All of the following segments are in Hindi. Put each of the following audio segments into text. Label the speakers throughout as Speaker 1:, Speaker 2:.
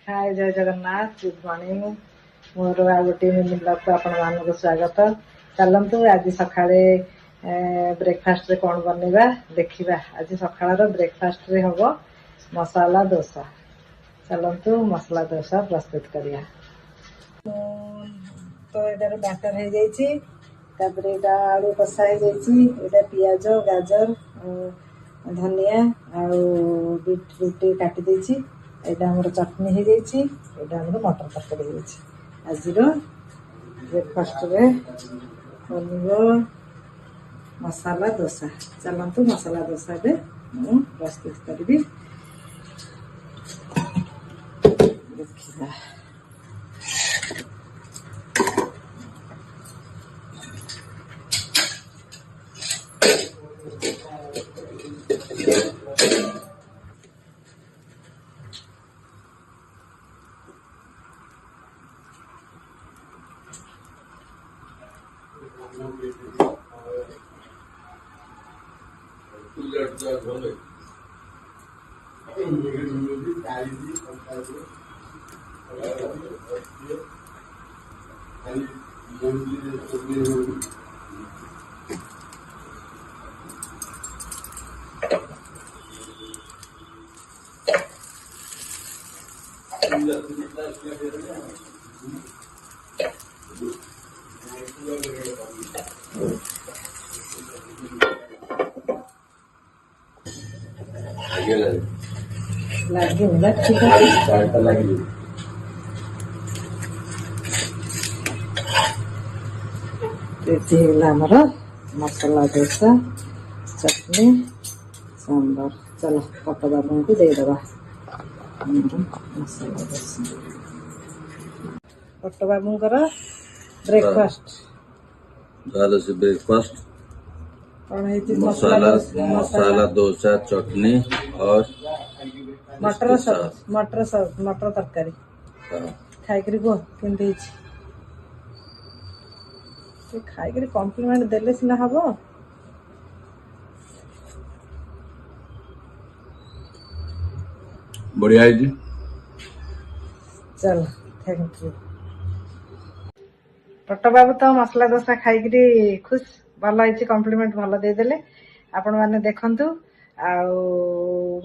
Speaker 1: हाय जय जगन्नाथ गुड मॉर्निंग मोर आ गोटे मिनी ब्लॉग को आपण मानक स्वागत। चलतु आज सकाळे ब्रेकफास्ट रे कौन बनवा देखा। आज सकाळ ब्रेकफास्ट रे हम मसाला डोसा। चलतु मसाला डोसा प्रस्तुत करिया। तो इधर बैटर हो जाइए आलू कषा हो पियाज गाजर धनिया बीट काटी देछि। एटा हमर चटनी हो जाइए। एटा हमर मटर तरकारी हो जाइए। आज ब्रेकफास्ट रे बनबो मसाला डोसा। चलतु मसाला डोसा रे मु प्रस्तुत करी देखिबा। हमारा मसाला डोसा चटनी सांबर। चलो पप्पा बाबू को देदबा मसाला डोसा। पट्टो बाबू ब्रेकफास्ट
Speaker 2: ब्रेकफास्ट मसाला डोसा चटनी और
Speaker 1: मटर तरकारी खाई कह के खाई कॉम्प्लीमेंट देले सिना हबो।
Speaker 2: बढ़िया है जी।
Speaker 1: चल थैंक यू। टट्ट बाबू तो मसला डोसा खाई खुश भल है। कॉम्प्लीमेंट भल देदेले। आपण माने देखंतु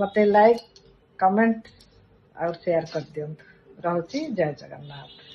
Speaker 1: मते लाइक कमेंट और शेयर कर दियंतु। रहउची जय जगन्नाथ।